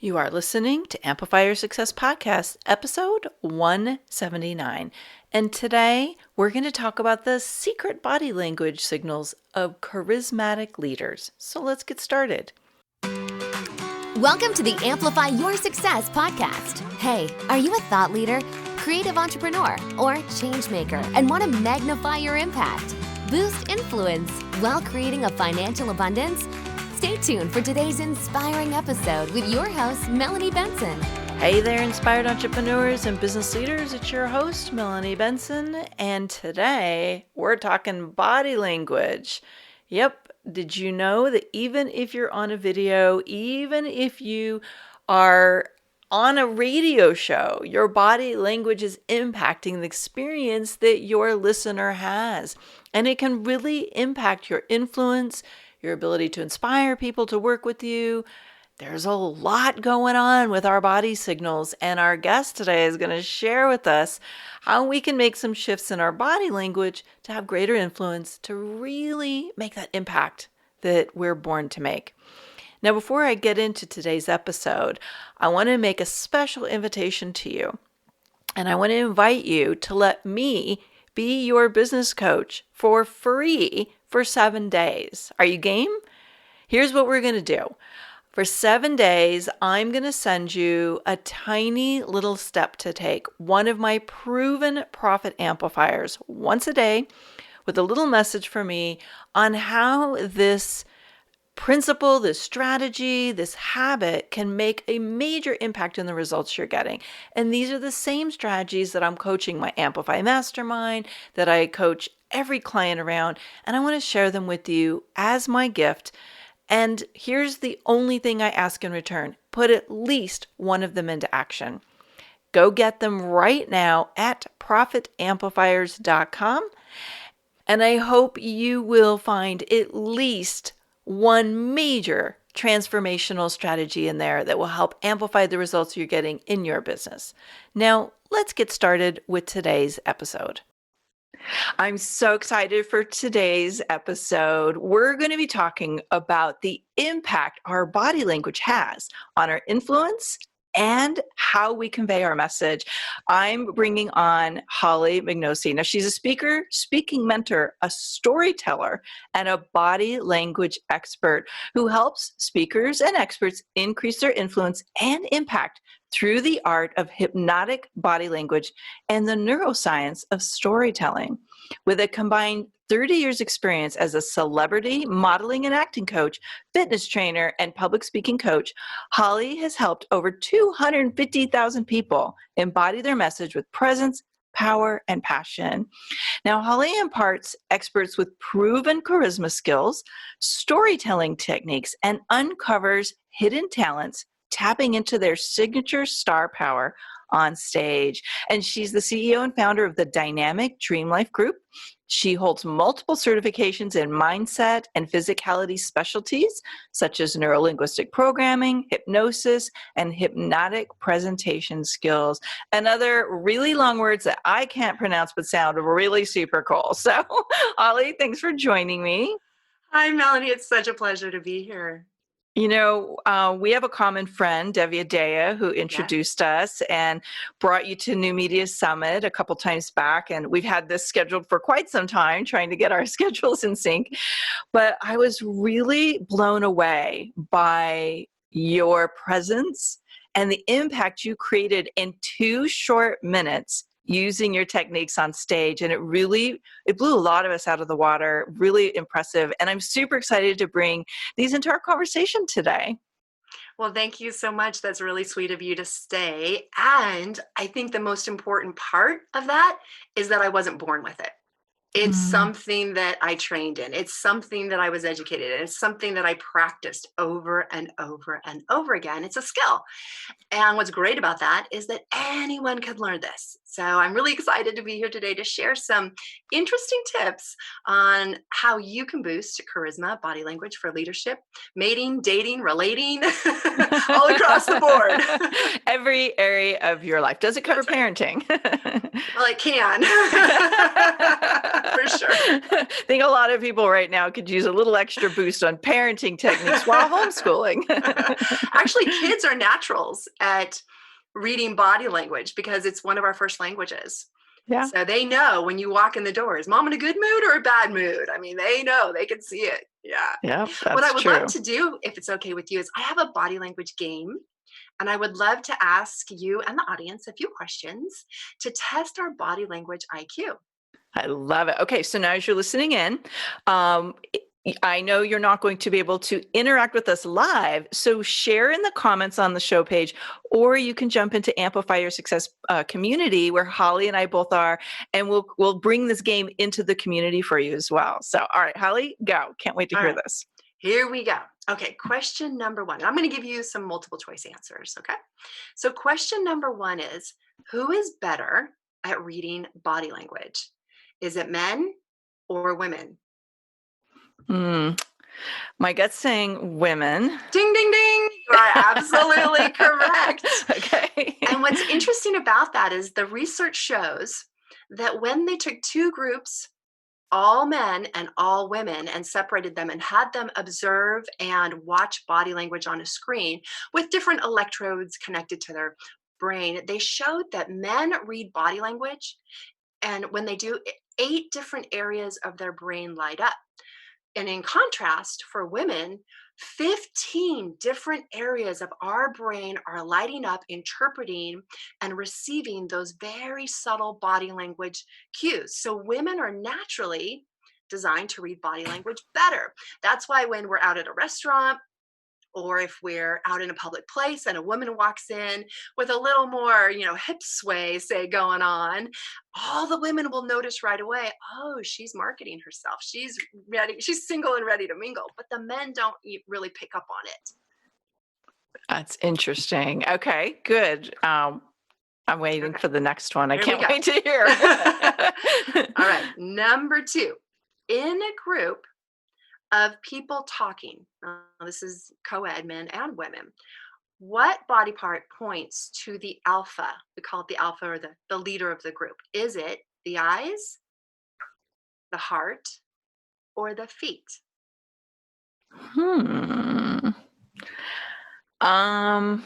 You are listening to Amplify Your Success Podcast, episode 179. And today we're going to talk about the secret body language signals of charismatic leaders. So let's get started. Welcome to the Amplify Your Success Podcast. Hey, are you a thought leader, creative entrepreneur, or change maker and want to magnify your impact, boost influence while creating a financial abundance? Stay tuned for today's inspiring episode with your host, Melanie Benson. Hey there, inspired entrepreneurs and business leaders. It's your host, Melanie Benson. And today we're talking body language. Yep. Did you know that even if you're on a video, even if you are on a radio show, your body language is impacting the experience that your listener has. And it can really impact your influence, your ability to inspire people to work with you. There's a lot going on with our body signals, and our guest today is going to share with us how we can make some shifts in our body language to have greater influence, to really make that impact that we're born to make. Now, before I get into today's episode, I want to make a special invitation to you, and I want to invite you to let me be your business coach for free for 7 days. Are you game? Here's what we're going to do. For 7 days, I'm going to send you a tiny little step to take, one of my proven profit amplifiers once a day with a little message for me on how this principle, this strategy, this habit can make a major impact in the results you're getting. And these are the same strategies that I'm coaching my Amplify Mastermind, that I coach every client around, and I want to share them with you as my gift. And here's the only thing I ask in return. Put at least one of them into action. Go get them right now at profitamplifiers.com. And I hope you will find at least one major transformational strategy in there that will help amplify the results you're getting in your business. Now, let's get started with today's episode. I'm so excited for today's episode. We're going to be talking about the impact our body language has on our influence and how we convey our message. I'm bringing on Holley Mignosi. Now, she's a speaker, speaking mentor, a storyteller, and a body language expert who helps speakers and experts increase their influence and impact through the art of hypnotic body language and the neuroscience of storytelling. With a combined 30 years experience as a celebrity modeling and acting coach, fitness trainer, and public speaking coach, Holley has helped over 250,000 people embody their message with presence, power, and passion. Now, Holley imparts experts with proven charisma skills, storytelling techniques, and uncovers hidden talents, tapping into their signature star power on stage. And she's the CEO and founder of the Dynamic Dream Life Group. She holds multiple certifications in mindset and physicality specialties, such as neurolinguistic programming, hypnosis, and hypnotic presentation skills, and other really long words that I can't pronounce but sound really super cool. So, Holley, thanks for joining me. Hi, Melanie. It's such a pleasure to be here. You know, we have a common friend, Devi Adea, who introduced us and brought you to New Media Summit a couple times back. And we've had this scheduled for quite some time, trying to get our schedules in sync. But I was really blown away by your presence and the impact you created in 2 short minutes using your techniques on stage. And it blew a lot of us out of the water, really impressive. And I'm super excited to bring these into our conversation today. Well, thank you so much. That's really sweet of you to say. And I think the most important part of that is that I wasn't born with it. It's something that I trained in. It's something that I was educated in. It's something that I practiced over and over and over again. It's a skill. And what's great about that is that anyone could learn this. So I'm really excited to be here today to share some interesting tips on how you can boost charisma, body language for leadership, mating, dating, relating, all across the board. Every area of your life. Does it cover parenting? Well, it can. For sure. I think a lot of people right now could use a little extra boost on parenting techniques while homeschooling. Actually, kids are naturals at reading body language because it's one of our first languages. Yeah. So they know when you walk in the door, is mom in a good mood or a bad mood? I mean, they know, they can see it. Yeah. Yeah, What I that's would true. love to do, if it's okay with you, is I have a body language game. And I would love to ask you and the audience a few questions to test our body language IQ. I love it. Okay, so now as you're listening in, I know you're not going to be able to interact with us live, so share in the comments on the show page, or you can jump into Amplify Your Success community where Holley and I both are, and we'll bring this game into the community for you as well. So, all right, Holley, go. Can't wait to hear this. Here we go. Okay, question number one. I'm going to give you some multiple choice answers, okay? So question number one is, who is better at reading body language? Is it men or women? My gut's saying women. Ding, ding, ding. You are absolutely correct. Okay. And what's interesting about that is the research shows that when they took two groups, all men and all women, and separated them and had them observe and watch body language on a screen with different electrodes connected to their brain, they showed that men read body language, and when they do, 8 different areas of their brain light up. And in contrast, for women, 15 different areas of our brain are lighting up, interpreting and receiving those very subtle body language cues. So women are naturally designed to read body language better. That's why when we're out at a restaurant, or if we're out in a public place and a woman walks in with a little more, hip sway, say, going on, all the women will notice right away, oh, she's marketing herself. She's ready. She's single and ready to mingle. But the men don't really pick up on it. That's interesting. Okay, good. I'm waiting for the next one. I can't wait to hear. All right. Number 2, in a group of people talking, this is co-ed, men and women, what body part points to the alpha? We call it the alpha, or the leader of the group. Is it the eyes, the heart, or the feet? I'm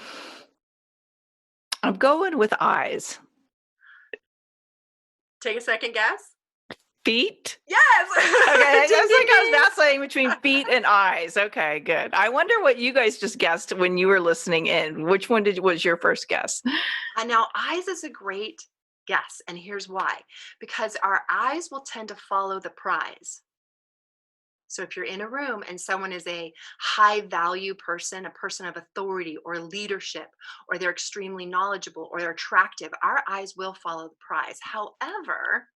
going with eyes. Take a second guess. Feet? Yes. Okay, I was vacillating between feet and eyes. Okay, good. I wonder what you guys just guessed when you were listening in. Which one was your first guess? Now, eyes is a great guess, and here's why. Because our eyes will tend to follow the prize. So if you're in a room and someone is a high value person, a person of authority or leadership, or they're extremely knowledgeable or they're attractive, our eyes will follow the prize. However,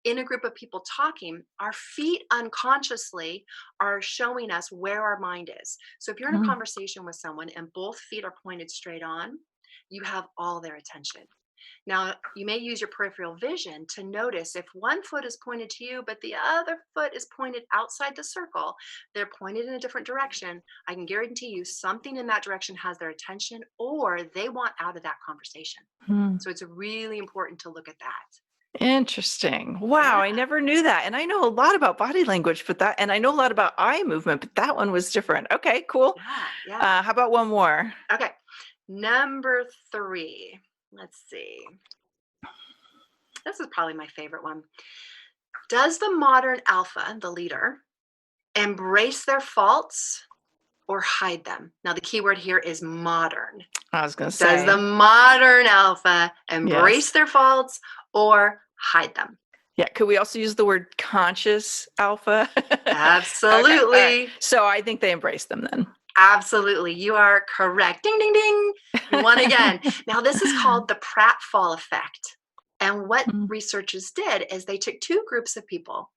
in a group of people talking, our feet unconsciously are showing us where our mind is. So if you're in a conversation with someone and both feet are pointed straight on, you have all their attention. Now, you may use your peripheral vision to notice if one foot is pointed to you, but the other foot is pointed outside the circle, they're pointed in a different direction. I can guarantee you something in that direction has their attention, or they want out of that conversation. So it's really important to look at that. Interesting. Wow, I never knew that. And I know a lot about body language, and I know a lot about eye movement, but that one was different. Okay, cool. Yeah. How about one more? Okay. Number 3. Let's see. This is probably my favorite one. Does the modern alpha, the leader, embrace their faults or hide them? Now, the key word here is modern. I was going to say. Does the modern alpha embrace their faults or hide them? Yeah. Could we also use the word conscious alpha? Absolutely. Okay, right. So I think they embrace them then. Absolutely. You are correct. Ding, ding, ding. You won again. Now, this is called the pratfall effect. And what researchers did is they took 2 groups of people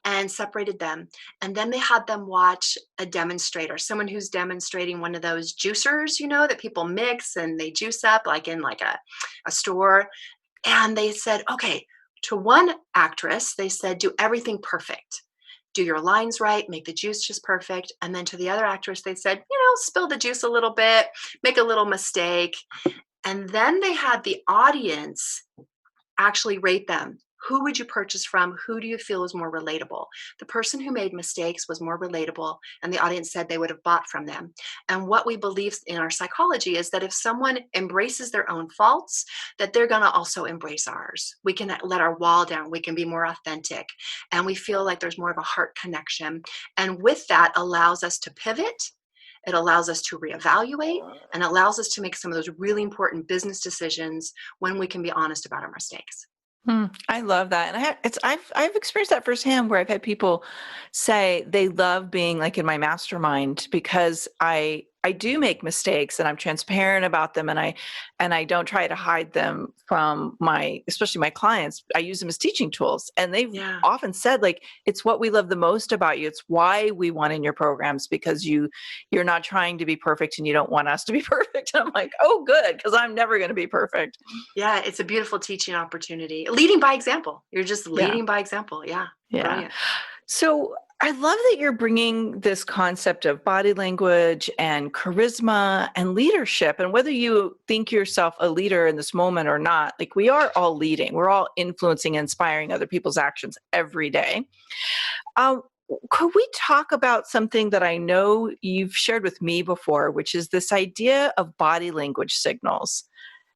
and separated them. And then they had them watch a demonstrator, someone who's demonstrating one of those juicers, that people mix and they juice up like in a store. And they said, okay, to one actress, they said, do everything perfect. Do your lines right, make the juice just perfect. And then to the other actress, they said, spill the juice a little bit, make a little mistake. And then they had the audience actually rate them Who would you purchase from? Who do you feel is more relatable? The person who made mistakes was more relatable, and the audience said they would have bought from them. And what we believe in our psychology is that if someone embraces their own faults, that they're going to also embrace ours. We can let our wall down. We can be more authentic, and we feel like there's more of a heart connection. And with that allows us to pivot. It allows us to reevaluate, and allows us to make some of those really important business decisions when we can be honest about our mistakes. I love that. And I've experienced that firsthand, where I've had people say they love being like in my mastermind because I do make mistakes and I'm transparent about them, and I don't try to hide them from especially my clients. I use them as teaching tools, and they've Yeah. often said, like, it's what we love the most about you. It's why we want in your programs, because you're not trying to be perfect and you don't want us to be perfect. And I'm like, oh, good, because I'm never going to be perfect. Yeah, it's a beautiful teaching opportunity. Leading by example. You're just Yeah. leading by example. Yeah. Yeah. Brilliant. So I love that you're bringing this concept of body language and charisma and leadership. And whether you think yourself a leader in this moment or not, like, we are all leading. We're all influencing and inspiring other people's actions every day. Could we talk about something that I know you've shared with me before, which is this idea of body language signals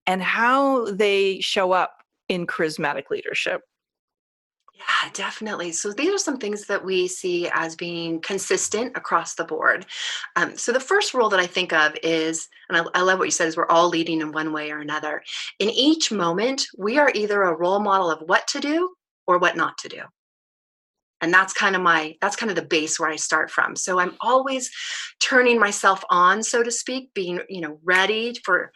and how they show up in charismatic leadership? Yeah, definitely. So these are some things that we see as being consistent across the board. So the first rule that I think of is, and I love what you said, is we're all leading in one way or another. In each moment, we are either a role model of what to do or what not to do. And that's kind of the base where I start from. So I'm always turning myself on, so to speak, being, ready for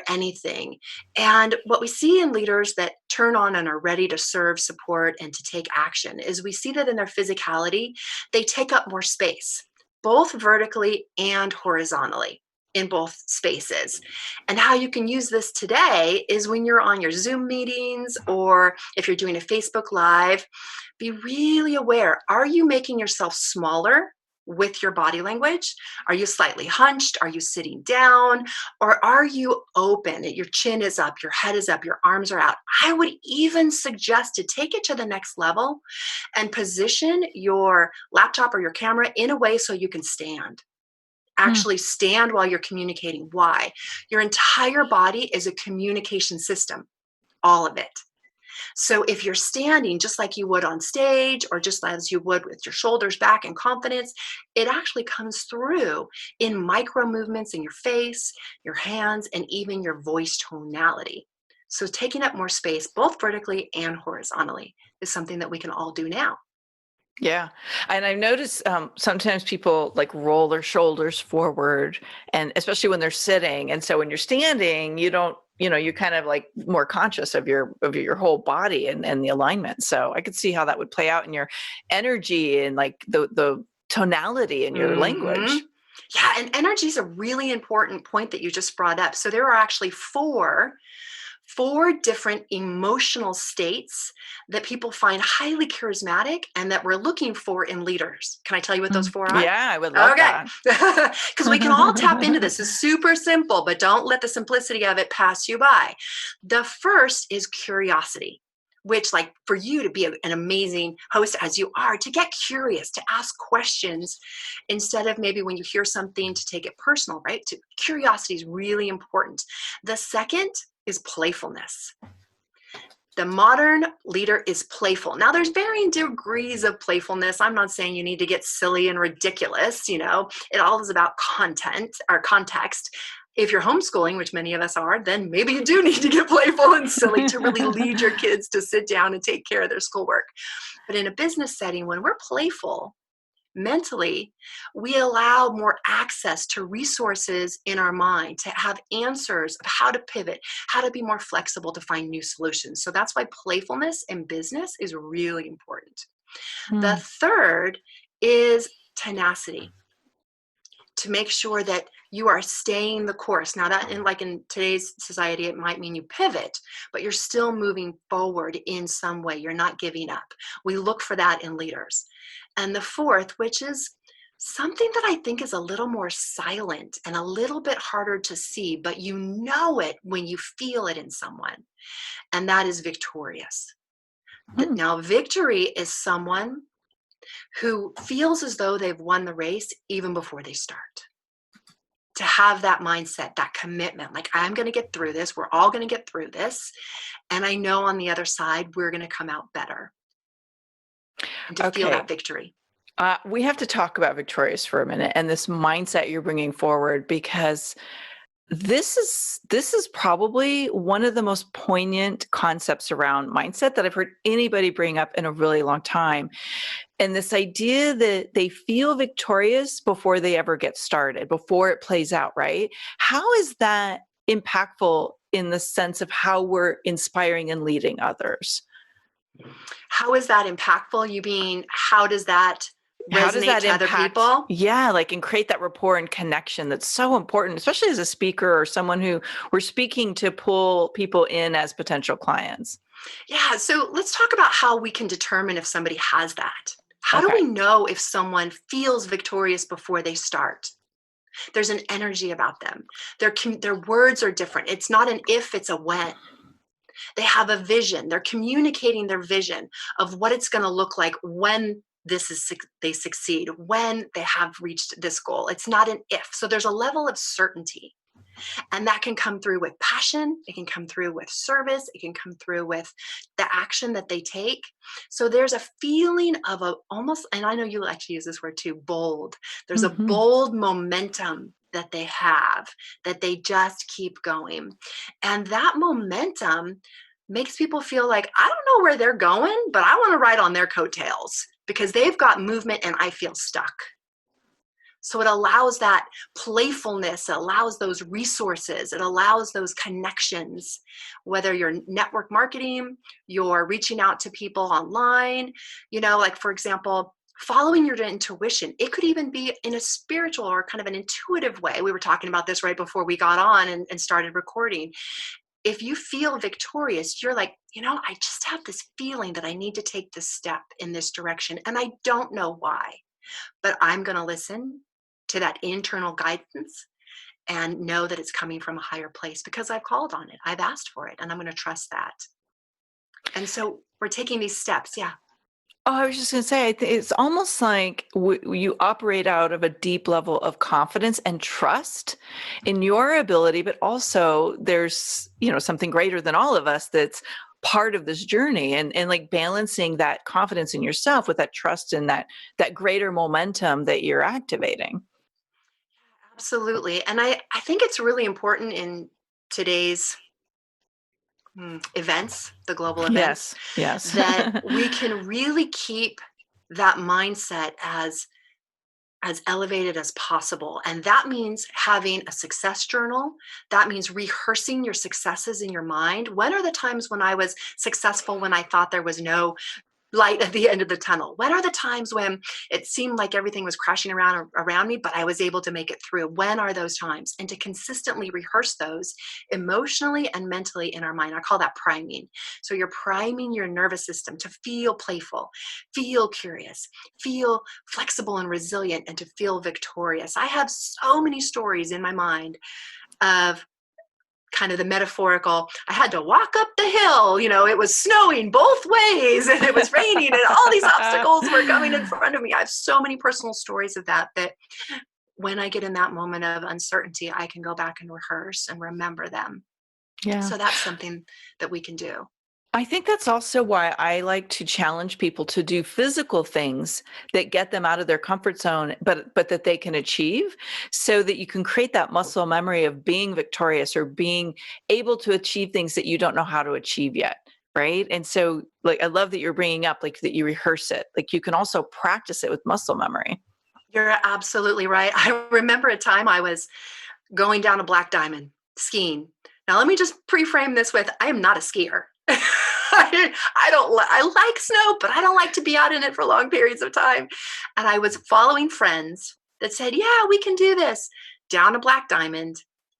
anything. And what we see in leaders that turn on and are ready to serve, support, and to take action is we see that in their physicality, they take up more space, both vertically and horizontally, in both spaces. And how you can use this today is when you're on your Zoom meetings, or if you're doing a Facebook Live, be really aware. Are you making yourself smaller with your body language? Are you slightly hunched? Are you sitting down? Or are you open? Your chin is up, your head is up, your arms are out. I would even suggest to take it to the next level and position your laptop or your camera in a way so you can stand. Actually stand while you're communicating. Why? Your entire body is a communication system, all of it. So if you're standing just like you would on stage, or just as you would with your shoulders back and confidence, it actually comes through in micro movements in your face, your hands, and even your voice tonality. So taking up more space, both vertically and horizontally, is something that we can all do now. Yeah. And I've noticed sometimes people like roll their shoulders forward, and especially when they're sitting. And so when you're standing, you don't, you're kind of like more conscious of your whole body and the alignment. So I could see how that would play out in your energy and like the tonality in your language. Yeah. And energy is a really important point that you just brought up. So there are actually four different emotional states that people find highly charismatic and that we're looking for in leaders. Can I tell you what those four are? Yeah, I would love that. Because we can all tap into this. It's super simple, but don't let the simplicity of it pass you by. The first is curiosity, which, like, for you to be an amazing host as you are, to get curious, to ask questions instead of maybe when you hear something to take it personal, right? Curiosity is really important. The second is playfulness. The modern leader is playful. Now, there's varying degrees of playfulness. I'm not saying you need to get silly and ridiculous. It all is about content or context. If you're homeschooling, which many of us are, then maybe you do need to get playful and silly to really lead your kids to sit down and take care of their schoolwork. But in a business setting, when we're playful, mentally, we allow more access to resources in our mind, to have answers of how to pivot, how to be more flexible to find new solutions. So that's why playfulness in business is really important. The third is tenacity, to make sure that you are staying the course. Now that in today's society, it might mean you pivot, but you're still moving forward in some way. You're not giving up. We look for that in leaders. And the fourth, which is something that I think is a little more silent and a little bit harder to see, but you know it when you feel it in someone, and that is victorious. Hmm. Now, victory is someone who feels as though they've won the race even before they start. To have that mindset, that commitment, like, I'm going to get through this. We're all going to get through this. And I know on the other side, we're going to come out better. And to feel Okay. that victory. We have to talk about victorious for a minute and this mindset you're bringing forward, because this is probably one of the most poignant concepts around mindset that I've heard anybody bring up in a really long time. And this idea that they feel victorious before they ever get started, before it plays out, right? How is that impactful in the sense of how we're inspiring and leading others? How is that impactful? You mean, how does that How does resonate that to other impact? people? Yeah, like, and create that rapport and connection that's so important, especially as a speaker or someone who we're speaking to pull people in as potential clients. Yeah. So let's talk about how we can determine if somebody has that. How do Okay. we know if someone feels victorious before they start? There's an energy about them. Their words are different. It's not an if, it's a when. They have a vision. They're communicating their vision of what it's going to look like when they succeed, when they have reached this goal. It's not an if. So there's a level of certainty. And that can come through with passion. It can come through with service. It can come through with the action that they take. So there's a feeling of a almost, and I know you like to use this word too, bold. There's a Mhm. bold momentum that they have, that they just keep going. And that momentum makes people feel like, I don't know where they're going, but I want to ride on their coattails because they've got movement and I feel stuck. So it allows that playfulness, it allows those resources, it allows those connections, whether you're network marketing, you're reaching out to people online, like, for example, following your intuition. It could even be in a spiritual or kind of an intuitive way. We were talking about this right before we got on and started recording. If you feel victorious, you're like, I just have this feeling that I need to take this step in this direction. And I don't know why, but I'm going to listen to that internal guidance and know that it's coming from a higher place because I've called on it. I've asked for it and I'm going to trust that. And so we're taking these steps. Yeah. Oh, I was just going to say, it's almost like you operate out of a deep level of confidence and trust in your ability, but also there's, something greater than all of us that's part of this journey, and like balancing that confidence in yourself with that trust and that greater momentum that you're activating. Absolutely. And I think it's really important in today's events, the global events, Yes. that we can really keep that mindset as elevated as possible. And that means having a success journal. That means rehearsing your successes in your mind. When are the times when I was successful when I thought there was no light at the end of the tunnel? When are the times when it seemed like everything was crashing around me, but I was able to make it through? When are those times? And to consistently rehearse those emotionally and mentally in our mind. I call that priming. So you're priming your nervous system to feel playful, feel curious, feel flexible and resilient, and to feel victorious. I have so many stories in my mind of kind of the metaphorical, I had to walk up the hill, it was snowing both ways and it was raining and all these obstacles were coming in front of me. I have so many personal stories of that when I get in that moment of uncertainty, I can go back and rehearse and remember them. Yeah. So that's something that we can do. I think that's also why I like to challenge people to do physical things that get them out of their comfort zone, but that they can achieve, so that you can create that muscle memory of being victorious or being able to achieve things that you don't know how to achieve yet. Right. And so, like, I love that you're bringing up, like, that you rehearse it. Like, you can also practice it with muscle memory. You're absolutely right. I remember a time I was going down a black diamond skiing. Now, let me just pre-frame this with, I am not a skier. I like snow, but I don't like to be out in it for long periods of time. And I was following friends that said, yeah, we can do this, down a black diamond.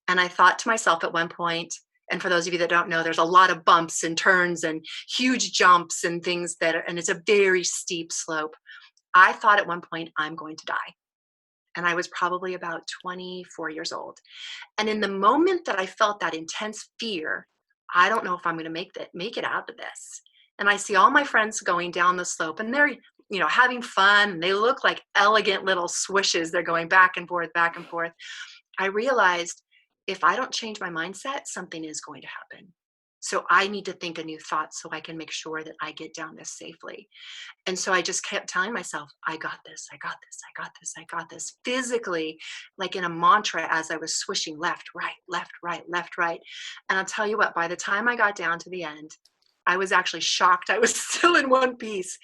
And I thought to myself at one point, and for those of you that don't know, there's a lot of bumps and turns and huge jumps and things and it's a very steep slope. I thought at one point, I'm going to die. And I was probably about 24 years old. And in the moment that I felt that intense fear, I don't know if I'm going to make it out of this. and I see all my friends going down the slope, and they're, having fun, and they look like elegant little swishes. They're going back and forth, back and forth. I realized if I don't change my mindset, something is going to happen. So I need to think a new thought so I can make sure that I get down this safely. And so I just kept telling myself, I got this, I got this, I got this, I got this, physically, like in a mantra, as I was swishing left, right, left, right, left, right. And I'll tell you what, by the time I got down to the end, I was actually shocked. I was still in one piece.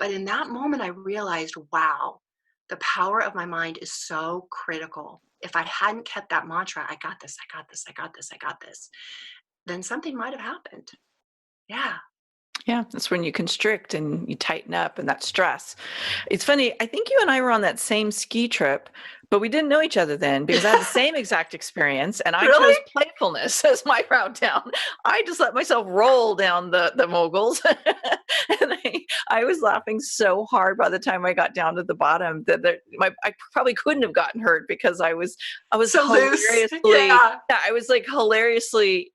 But in that moment, I realized, wow, the power of my mind is so critical. If I hadn't kept that mantra, I got this, I got this, I got this, I got this, then something might have happened. Yeah. Yeah, that's when you constrict and you tighten up, and that stress. It's funny. I think you and I were on that same ski trip, but we didn't know each other then because I had the same exact experience, and I Really? chose playfulness as my route down. I just let myself roll down the moguls, and I was laughing so hard by the time I got down to the bottom that I probably couldn't have gotten hurt because I was So loose. hilariously Yeah. I was like hilariously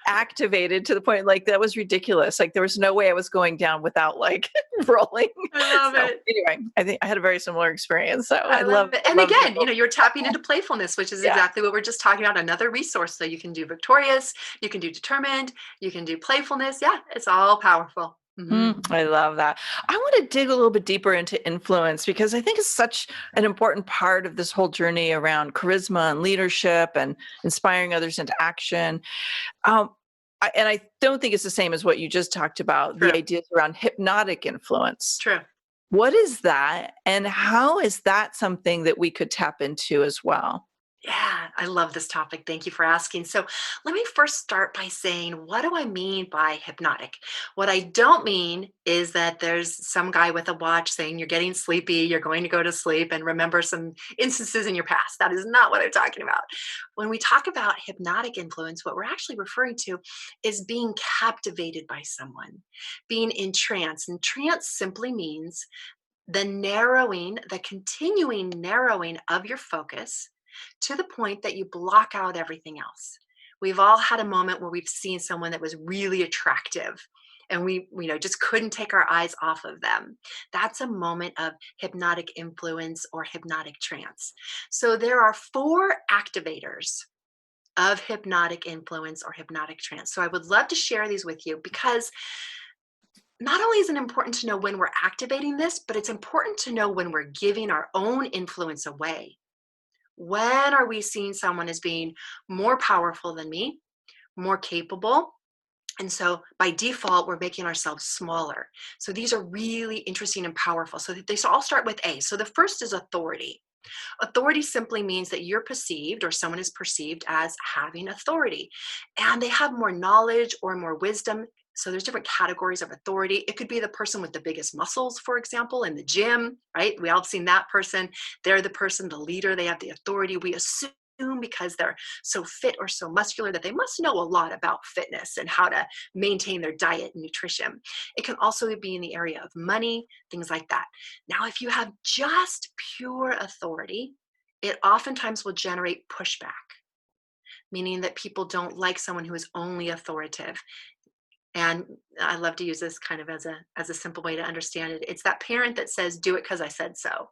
activated to the point like that was ridiculous. Like there was no way I was going down without like rolling. I love it. Anyway, I think I had a very similar experience. So I love it. And again, you're tapping into playfulness, which is Yeah. exactly what we're just talking about. Another resource. So you can do victorious, you can do determined, you can do playfulness. Yeah, it's all powerful. Mm-hmm. I love that. I want to dig a little bit deeper into influence because I think it's such an important part of this whole journey around charisma and leadership and inspiring others into action. And I don't think it's the same as what you just talked about, True. the ideas around hypnotic influence. True. What is that? And how is that something that we could tap into as well? Yeah, I love this topic. Thank you for asking. So let me first start by saying, what do I mean by hypnotic? What I don't mean is that there's some guy with a watch saying you're getting sleepy, you're going to go to sleep and remember some instances in your past. That is not what I'm talking about. When we talk about hypnotic influence, what we're actually referring to is being captivated by someone, being in trance. And trance simply means the continuing narrowing of your focus to the point that you block out everything else. We've all had a moment where we've seen someone that was really attractive and we just couldn't take our eyes off of them. That's a moment of hypnotic influence or hypnotic trance. So there are 4 activators of hypnotic influence or hypnotic trance. So I would love to share these with you because not only is it important to know when we're activating this, but it's important to know when we're giving our own influence away. When are we seeing someone as being more powerful than me, more capable? And so by default, we're making ourselves smaller. So these are really interesting and powerful. So they all start with A. So the first is authority. Authority simply means that you're perceived or someone is perceived as having authority. And they have more knowledge or more wisdom. So there's different categories of authority. It could be the person with the biggest muscles, for example, in the gym, right? We all have seen that person. They're the person, the leader. They have the authority. We assume because they're so fit or so muscular that they must know a lot about fitness and how to maintain their diet and nutrition. It can also be in the area of money, things like that. Now, if you have just pure authority, it oftentimes will generate pushback, meaning that people don't like someone who is only authoritative. And I love to use this kind of as a simple way to understand it. It's that parent that says, do it because I said so.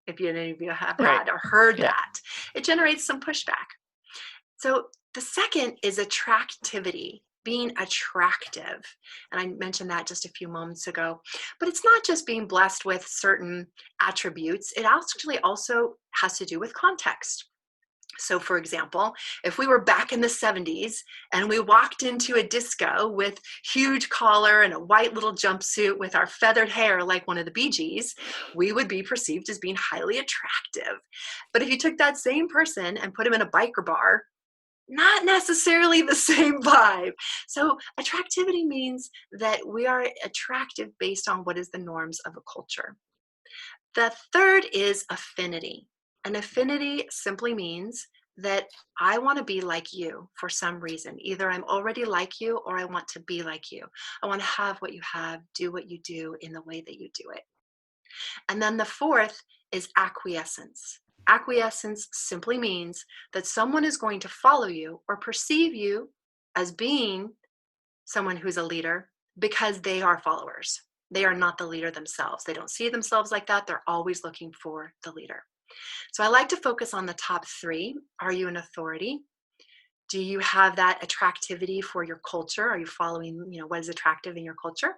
If any of you have had or heard that, it generates some pushback. So the second is attractivity, being attractive. And I mentioned that just a few moments ago. But it's not just being blessed with certain attributes. It actually also has to do with context. So for example, if we were back in the 70s and we walked into a disco with huge collar and a white little jumpsuit with our feathered hair like one of the Bee Gees, we would be perceived as being highly attractive. But if you took that same person and put him in a biker bar, not necessarily the same vibe. So attractivity means that we are attractive based on what is the norms of a culture. The third is affinity. An affinity simply means that I want to be like you for some reason. Either I'm already like you or I want to be like you. I want to have what you have, do what you do in the way that you do it. And then the fourth is acquiescence. Acquiescence simply means that someone is going to follow you or perceive you as being someone who's a leader because they are followers. They are not the leader themselves. They don't see themselves like that. They're always looking for the leader. So I like to focus on the top 3. Are you an authority? Do you have that attractivity for your culture? Are you following, what is attractive in your culture?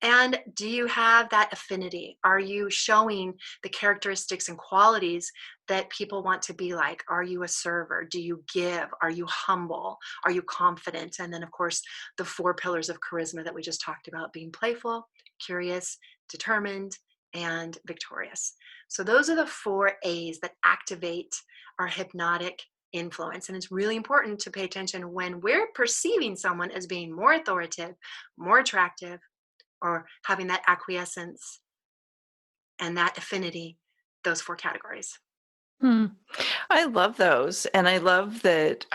And do you have that affinity? Are you showing the characteristics and qualities that people want to be like? Are you a server? Do you give? Are you humble? Are you confident? And then, of course, the 4 pillars of charisma that we just talked about, being playful, curious, determined, and victorious. So those are the 4 A's that activate our hypnotic influence. And it's really important to pay attention when we're perceiving someone as being more authoritative, more attractive, or having that acquiescence and that affinity, those 4 categories. I love those, and I love that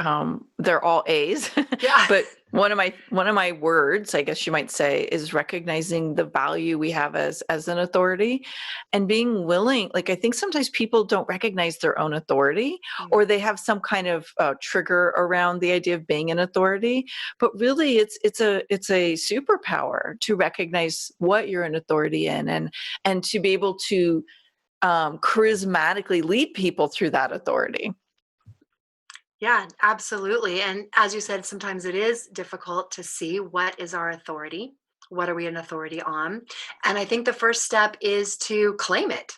they're all A's. Yeah. But one of my words, I guess you might say, is recognizing the value we have as an authority, and being willing. Like, I think sometimes people don't recognize their own authority, or they have some kind of trigger around the idea of being an authority. But really, it's a superpower to recognize what you're an authority in, and to be able to charismatically lead people through that authority. Yeah, absolutely. And as you said, sometimes it is difficult to see what is our authority. What are we an authority on? And I think the first step is to claim it,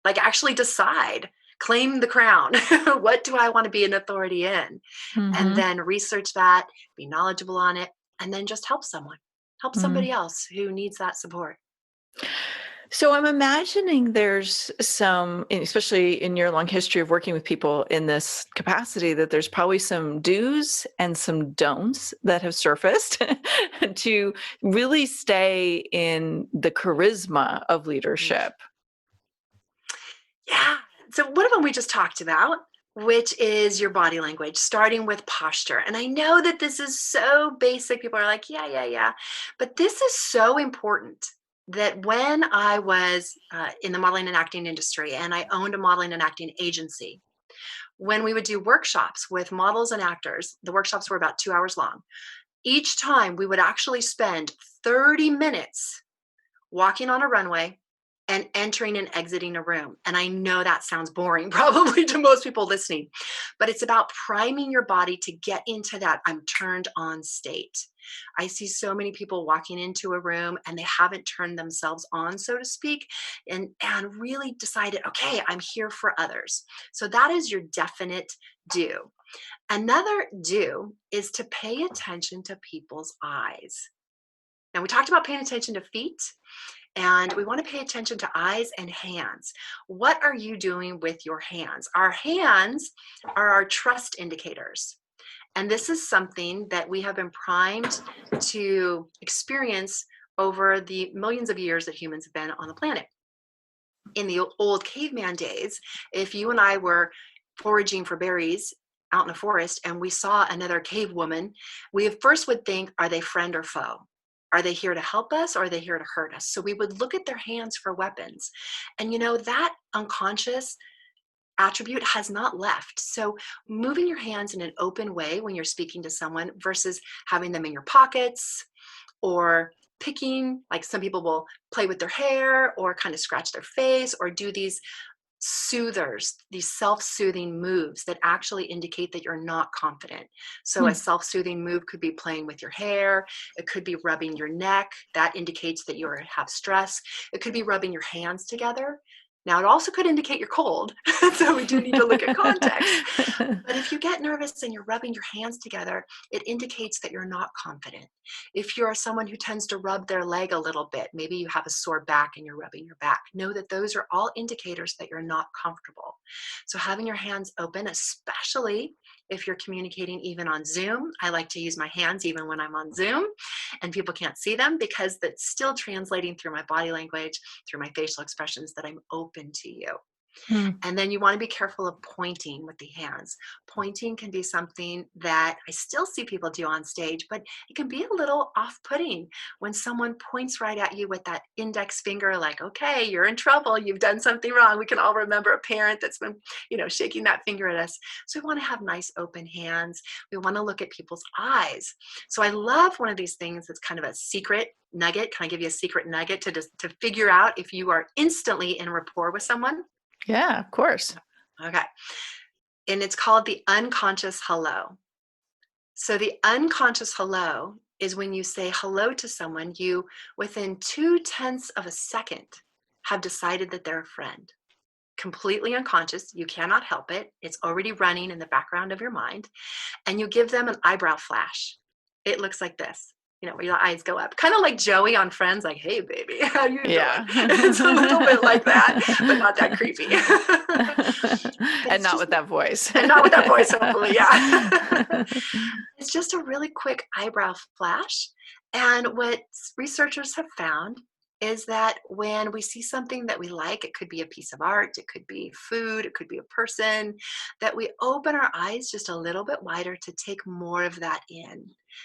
like actually decide, claim the crown. What do I want to be an authority in? And then research that, be knowledgeable on it, and then just help somebody else who needs that support. So I'm imagining there's some, especially in your long history of working with people in this capacity, that there's probably some do's and some don'ts that have surfaced to really stay in the charisma of leadership. Yeah. So one of them we just talked about, which is your body language, starting with posture. And I know that this is so basic. People are like, yeah. But this is so important that when I was in the modeling and acting industry, and I owned a modeling and acting agency, when we would do workshops with models and actors, the workshops were about 2 hours long. Each time we would actually spend 30 minutes walking on a runway and entering and exiting a room. And I know that sounds boring probably to most people listening, but it's about priming your body to get into that I'm turned on state. I see so many people walking into a room and they haven't turned themselves on, so to speak, and really decided, okay, I'm here for others. So that is your definite do. Another do is to pay attention to people's eyes. Now, we talked about paying attention to feet, and we want to pay attention to eyes and hands. What are you doing with your hands? Our hands are our trust indicators. And this is something that we have been primed to experience over the millions of years that humans have been on the planet. In the old caveman days, if you and I were foraging for berries out in a forest and we saw another cave woman, we first would think, are they friend or foe? Are they here to help us, or are they here to hurt us? So we would look at their hands for weapons. And that unconscious attribute has not left. So moving your hands in an open way when you're speaking to someone versus having them in your pockets, or picking, like some people will play with their hair or kind of scratch their face or do these soothers, these self-soothing moves that actually indicate that you're not confident. So a self-soothing move could be playing with your hair. It could be rubbing your neck. That indicates that you have stress. It could be rubbing your hands together. Now, it also could indicate you're cold. So we do need to look at context. But if you get nervous and you're rubbing your hands together, it indicates that you're not confident. If you're someone who tends to rub their leg a little bit, maybe you have a sore back and you're rubbing your back, know that those are all indicators that you're not comfortable. So having your hands open, especially if you're communicating even on Zoom, I like to use my hands even when I'm on Zoom and people can't see them, because that's still translating through my body language, through my facial expressions, that I'm open to you. Hmm. And then you want to be careful of pointing with the hands. Pointing can be something that I still see people do on stage, but it can be a little off-putting when someone points right at you with that index finger, like, okay, you're in trouble. You've done something wrong. We can all remember a parent that's been, shaking that finger at us. So we want to have nice open hands. We want to look at people's eyes. So I love one of these things that's kind of a secret nugget. Can I give you a secret nugget to figure out if you are instantly in rapport with someone? Yeah, of course. Okay. And it's called the unconscious hello. So the unconscious hello is when you say hello to someone, you, within 0.2 of a second, have decided that they're a friend. Completely unconscious. You cannot help it. It's already running in the background of your mind. And you give them an eyebrow flash. It looks like this. Where your eyes go up. Kind of like Joey on Friends, like, hey, baby, how you doing? It's a little bit like that, but not that creepy. And not with that voice. And not with that voice, hopefully, yeah. It's just a really quick eyebrow flash. And what researchers have found is that when we see something that we like, it could be a piece of art, it could be food, it could be a person, that we open our eyes just a little bit wider to take more of that in.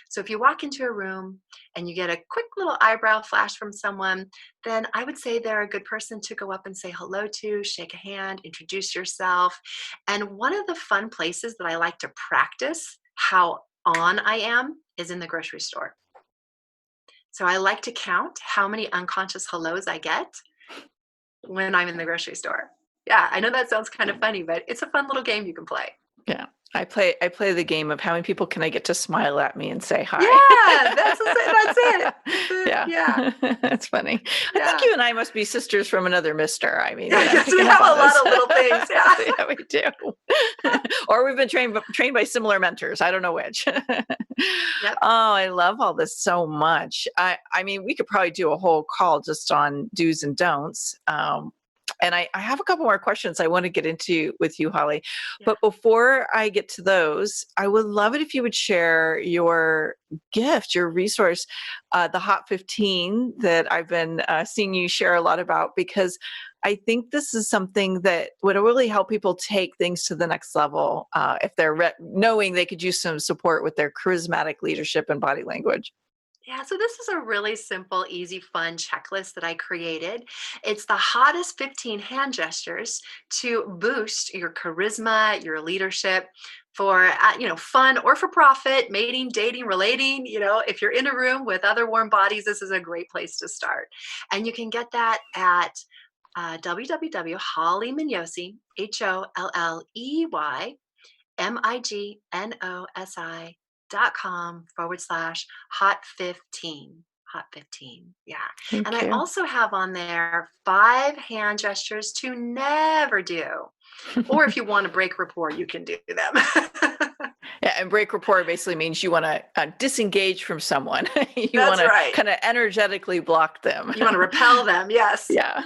So if you walk into a room and you get a quick little eyebrow flash from someone, then I would say they're a good person to go up and say hello to, shake a hand, introduce yourself. And one of the fun places that I like to practice how on I am is in the grocery store. So I like to count how many unconscious hellos I get when I'm in the grocery store. Yeah, I know that sounds kind of funny, but it's a fun little game you can play. Yeah. I play the game of how many people can I get to smile at me and say hi. Yeah, that's it. Yeah. That's funny. Yeah. I think you and I must be sisters from another mister. I mean, yes, we have a lot of little things. Yeah, yeah, we do. Or we've been trained by similar mentors. I don't know which. Yep. Oh, I love all this so much. I mean, we could probably do a whole call just on do's and don'ts. And I have a couple more questions I want to get into with you, Holley. Yeah. But before I get to those, I would love it if you would share your gift, your resource, the Hot 15 that I've been seeing you share a lot about, because I think this is something that would really help people take things to the next level if they're knowing they could use some support with their charismatic leadership and body language. Yeah, so this is a really simple, easy, fun checklist that I created. It's the hottest 15 hand gestures to boost your charisma, your leadership for, fun or for profit, mating, dating, relating. If you're in a room with other warm bodies, this is a great place to start. And you can get that at www.Holley Mignosi, HolleyMignosi.com/hot15. Hot 15. Yeah. Thank And you. I also have on there 5 hand gestures to never do. Or if you want to break rapport, you can do them. Yeah, and break rapport basically means you want to disengage from someone. You That's want to right. kind of energetically block them. You want to repel them. Yes. Yeah.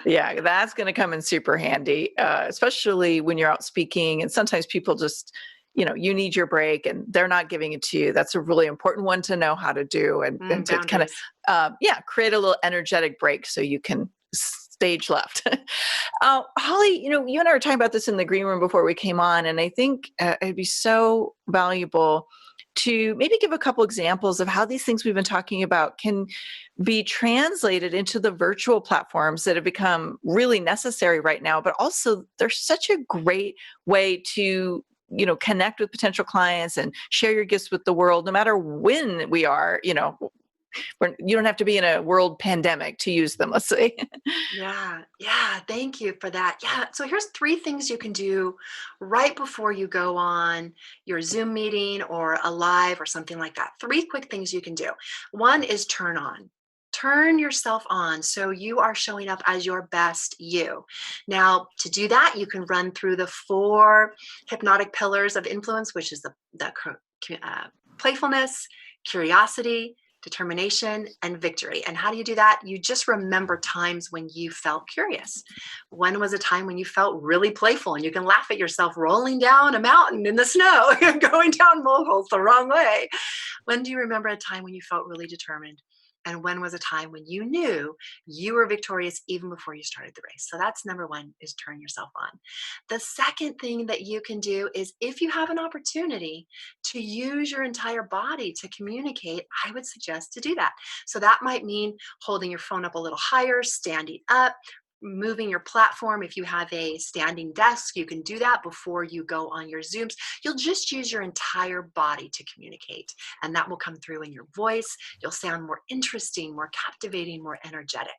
Yeah, that's going to come in super handy, especially when you're out speaking. And sometimes people just, you need your break and they're not giving it to you. That's a really important one to know how to do and to kind of, create a little energetic break so you can stage left. Holley, you and I were talking about this in the green room before we came on, and I think it'd be so valuable to maybe give a couple examples of how these things we've been talking about can be translated into the virtual platforms that have become really necessary right now, but also they're such a great way to connect with potential clients and share your gifts with the world, no matter when we are, you don't have to be in a world pandemic to use them, let's say. Yeah. Thank you for that. Yeah. So here's 3 things you can do right before you go on your Zoom meeting or a live or something like that. 3 quick things you can do. One is turn on. Turn yourself on so you are showing up as your best you. Now, to do that, you can run through the 4 hypnotic pillars of influence, which is the playfulness, curiosity, determination, and victory. And how do you do that? You just remember times when you felt curious. When was a time when you felt really playful and you can laugh at yourself rolling down a mountain in the snow, going down molehill the wrong way? When do you remember a time when you felt really determined? And when was a time when you knew you were victorious even before you started the race? So that's number one, is turn yourself on. The second thing that you can do is, if you have an opportunity to use your entire body to communicate, I would suggest to do that. So that might mean holding your phone up a little higher, standing up, moving your platform. If you have a standing desk, you can do that before you go on your Zooms. You'll just use your entire body to communicate, and that will come through in your voice. You'll sound more interesting, more captivating, more energetic.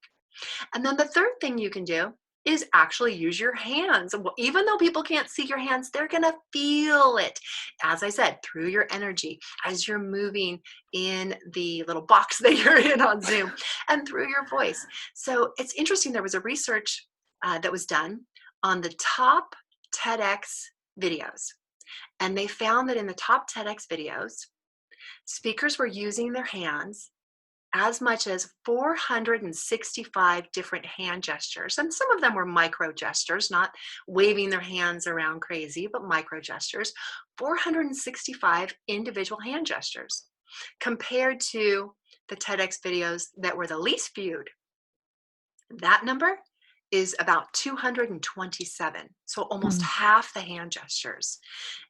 And then the third thing you can do is actually use your hands. Even though people can't see your hands, they're going to feel it. As I said, through your energy, as you're moving in the little box that you're in on Zoom, and through your voice. So it's interesting. There was a research that was done on the top TEDx videos. And they found that in the top TEDx videos, speakers were using their hands as much as 465 different hand gestures. And some of them were micro gestures, not waving their hands around crazy, but micro gestures. 465 individual hand gestures compared to the TEDx videos that were the least viewed. That number is about 227. So almost half the hand gestures.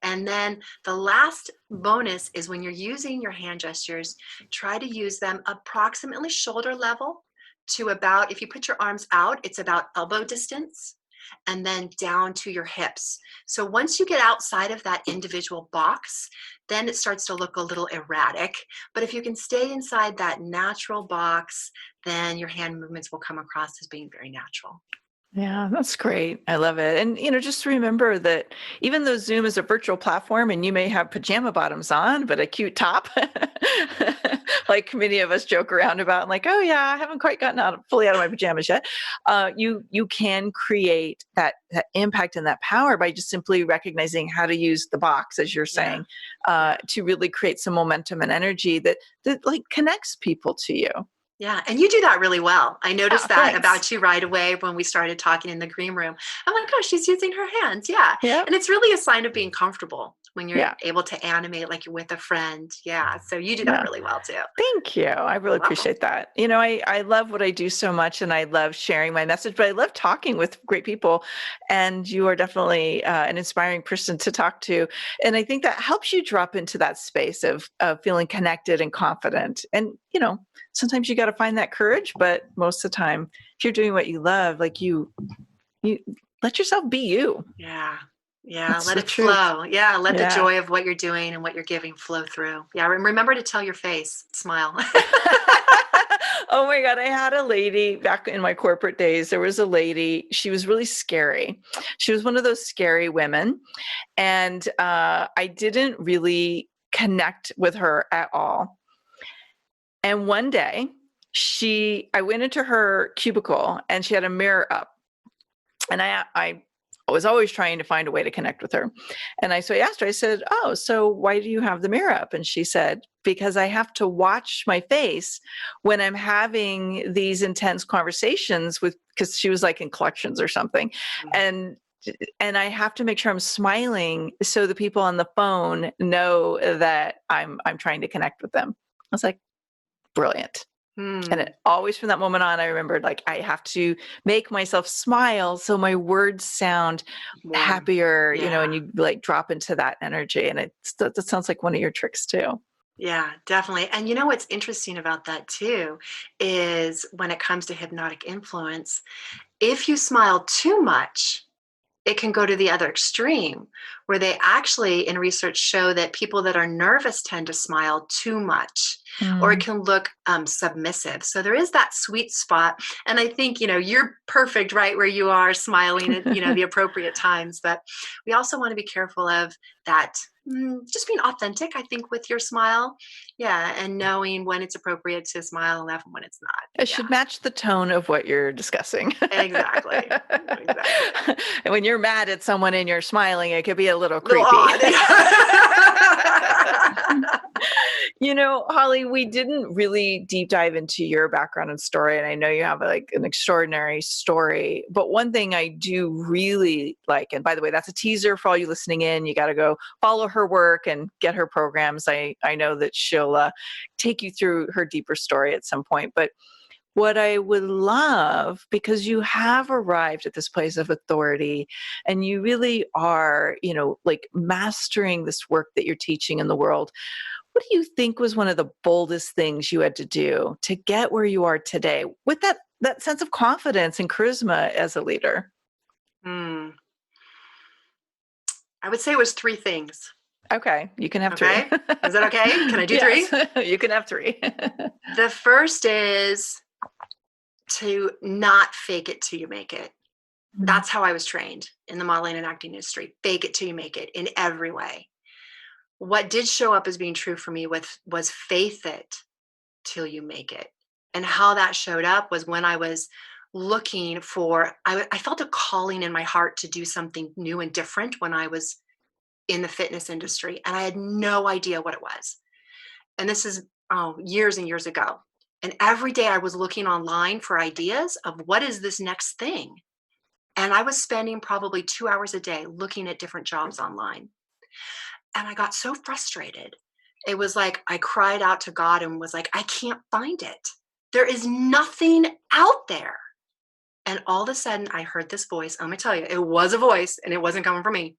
And then the last bonus is, when you're using your hand gestures, try to use them approximately shoulder level to about, if you put your arms out, it's about elbow distance, and then down to your hips. So once you get outside of that individual box, then it starts to look a little erratic. But if you can stay inside that natural box, then your hand movements will come across as being very natural. Yeah, that's great. I love it. And, just remember that even though Zoom is a virtual platform and you may have pajama bottoms on, but a cute top, like many of us joke around about, like, oh yeah, I haven't quite gotten fully out of my pajamas yet. You can create that impact and that power by just simply recognizing how to use the box, as you're saying, to really create some momentum and energy that like connects people to you. Yeah, and you do that really well. I noticed that thanks. about you right away when we started talking in the green room. I'm like, oh, she's using her hands. Yeah. Yep. And it's really a sign of being comfortable when you're Yeah. able to animate like you're with a friend. Yeah. So you do that really well too. Thank you. I really appreciate that. I love what I do so much, and I love sharing my message, but I love talking with great people. And you are definitely an inspiring person to talk to. And I think that helps you drop into that space of feeling connected and confident. And, sometimes you got to find that courage, but most of the time, if you're doing what you love, like you let yourself be you. Yeah. Yeah. That's let the it truth. flow. Yeah. Let the joy of what you're doing and what you're giving flow through. Yeah. Remember to tell your face, smile. Oh my God. I had a lady back in my corporate days. There was a lady, she was really scary. She was one of those scary women. And I didn't really connect with her at all. And one day I went into her cubicle and she had a mirror up. And I was always trying to find a way to connect with her. And so I asked her, I said, oh, so why do you have the mirror up? And she said, because I have to watch my face when I'm having these intense conversations because she was like in collections or something. And I have to make sure I'm smiling so the people on the phone know that I'm trying to connect with them. I was like, brilliant. And it always, from that moment on, I remembered, like, I have to make myself smile so my words sound happier, and you like drop into that energy. And that sounds like one of your tricks too. Yeah, definitely. And what's interesting about that too is, when it comes to hypnotic influence, if you smile too much, it can go to the other extreme, where they actually, in research, show that people that are nervous tend to smile too much, or it can look submissive. So there is that sweet spot. And I think, you're perfect right where you are, smiling at, the appropriate times. But we also want to be careful of that, just being authentic, I think, with your smile. Yeah. And knowing when it's appropriate to smile and when it's not. It should match the tone of what you're discussing. Exactly. And when you're mad at someone and you're smiling, it could be a little creepy. Odd. Holley, we didn't really deep dive into your background and story, and I know you have like an extraordinary story, but one thing I do really like, and by the way, that's a teaser for all you listening in, you got to go follow her work and get her programs. I know that she'll take you through her deeper story at some point, but what I would love, because you have arrived at this place of authority and you really are, like mastering this work that you're teaching in the world. What do you think was one of the boldest things you had to do to get where you are today with that sense of confidence and charisma as a leader? I would say it was 3 things. Okay, you can have Okay. 3. Is that okay? Can I do 3? You can have 3. The first is to not fake it till you make it. That's how I was trained in the modeling and acting industry. Fake it till you make it in every way. What did show up as being true for me was faith it till you make it. And how that showed up was when I was looking for, I felt a calling in my heart to do something new and different when I was in the fitness industry. And I had no idea what it was. And this is years and years ago. And every day I was looking online for ideas of what is this next thing. And I was spending probably 2 hours a day looking at different jobs online. And I got so frustrated. It was like I cried out to God and was like, I can't find it. There is nothing out there. And all of a sudden I heard this voice. I'm going to tell you, it was a voice and it wasn't coming from me.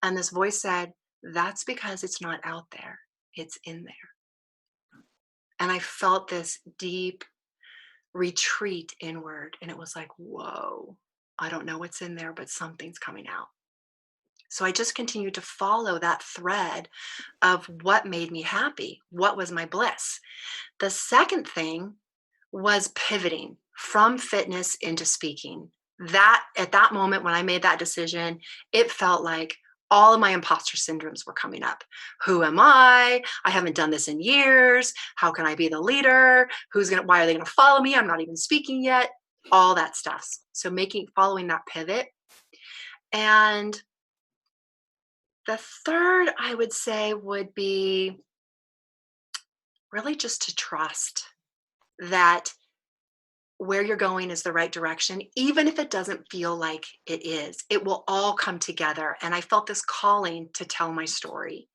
And this voice said, that's because it's not out there. It's in there. And I felt this deep retreat inward. And it was like, whoa, I don't know what's in there, but something's coming out. So I just continued to follow that thread of what made me happy, what was my bliss. The second thing was pivoting from fitness into speaking. That at that moment when I made that decision, it felt like all of my imposter syndromes were coming up. Who am I? I haven't done this in years. How can I be the leader? Why are they going to follow me? I'm not even speaking yet. All that stuff. So following that pivot. And the third, I would say, would be really just to trust that where you're going is the right direction, even if it doesn't feel like it is. It will all come together. And I felt this calling to tell my story.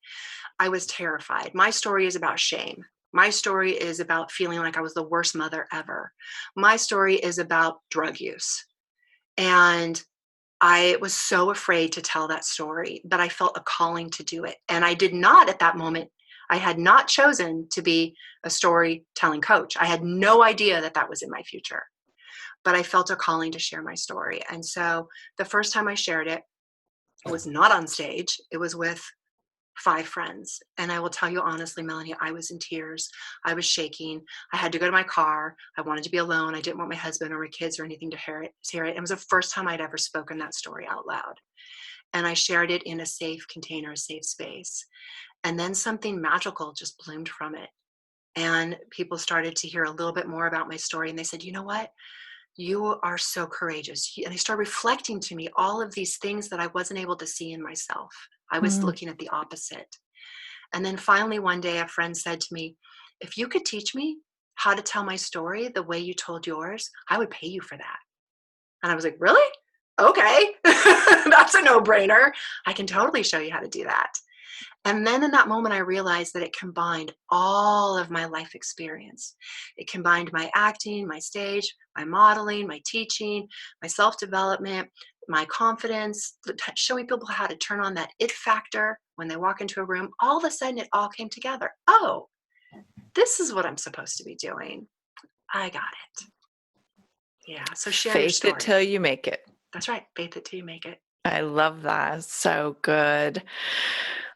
I was terrified. My story is about shame. My story is about feeling like I was the worst mother ever. My story is about drug use. And I was so afraid to tell that story, but I felt a calling to do it. And I did not at that moment, I had not chosen to be a storytelling coach. I had no idea that that was in my future, but I felt a calling to share my story. And so the first time I shared it, it was not on stage. It was with 5 friends. And I will tell you honestly, Melanie, I was in tears. I was shaking. I had to go to my car. I wanted to be alone. I didn't want my husband or my kids or anything to hear it. It was the first time I'd ever spoken that story out loud. And I shared it in a safe container, a safe space. And then something magical just bloomed from it. And people started to hear a little bit more about my story. And they said, you know what? You are so courageous. And they started reflecting to me all of these things that I wasn't able to see in myself. I was looking at the opposite. And then finally one day a friend said to me, if you could teach me how to tell my story the way you told yours, I would pay you for that. And I was like, really? Okay. That's a no-brainer. I can totally show you how to do that. And then in that moment, I realized that it combined all of my life experience. It combined my acting, my stage, my modeling, my teaching, my self-development, my confidence, showing people how to turn on that it factor when they walk into a room. All of a sudden, it all came together. Oh, this is what I'm supposed to be doing. I got it. Yeah. So share your story. Faith it till you make it. That's right. Faith it till you make it. I love that. So good.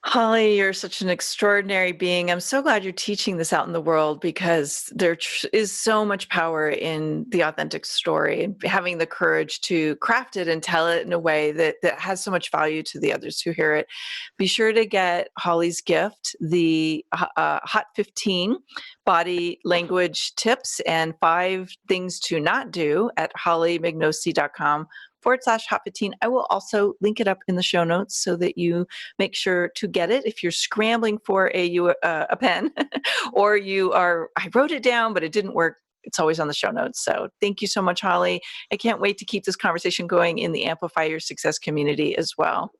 Holley, you're such an extraordinary being. I'm so glad you're teaching this out in the world because there is so much power in the authentic story and having the courage to craft it and tell it in a way that has so much value to the others who hear it. Be sure to get Holley's gift, the Hot 15 body language tips and 5 things to not do at hollymignosi.com /Hot15. I will also link it up in the show notes so that you make sure to get it if you're scrambling for a pen or I wrote it down, but it didn't work. It's always on the show notes. So thank you so much, Holley. I can't wait to keep this conversation going in the Amplify Your Success community as well.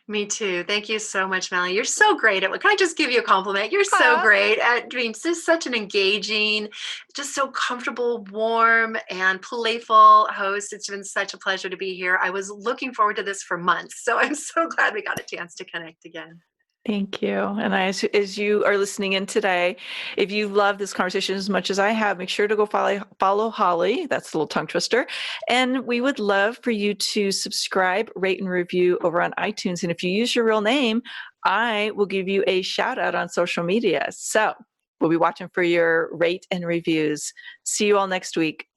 Me too. Thank you so much, Melanie. You're so great at, can I just give you a compliment? You're so great at being just such an engaging, just so comfortable, warm, and playful host. It's been such a pleasure to be here. I was looking forward to this for months, so I'm so glad we got a chance to connect again. Thank you. And as you are listening in today, if you love this conversation as much as I have, make sure to go follow Holley. That's a little tongue twister. And we would love for you to subscribe, rate, and review over on iTunes. And if you use your real name, I will give you a shout out on social media. So we'll be watching for your rate and reviews. See you all next week.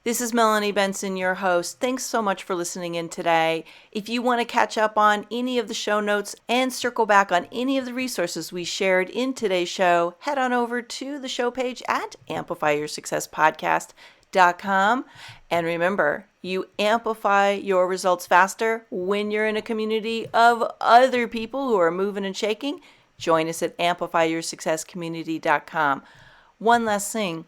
This is Melanie Benson, your host. Thanks so much for listening in today. If you want to catch up on any of the show notes and circle back on any of the resources we shared in today's show, head on over to the show page at amplifyyoursuccesspodcast.com. And remember, you amplify your results faster when you're in a community of other people who are moving and shaking. Join us at amplifyyoursuccesscommunity.com. One last thing.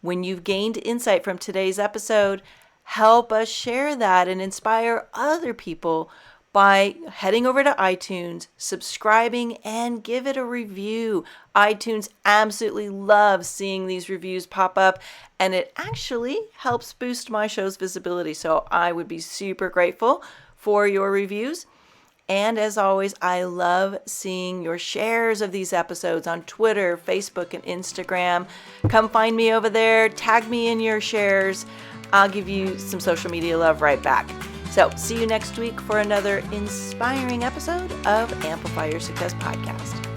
When you've gained insight from today's episode, help us share that and inspire other people by heading over to iTunes, subscribing, and give it a review. iTunes absolutely loves seeing these reviews pop up, and it actually helps boost my show's visibility. So I would be super grateful for your reviews. And as always, I love seeing your shares of these episodes on Twitter, Facebook, and Instagram. Come find me over there. Tag me in your shares. I'll give you some social media love right back. So see you next week for another inspiring episode of Amplify Your Success Podcast.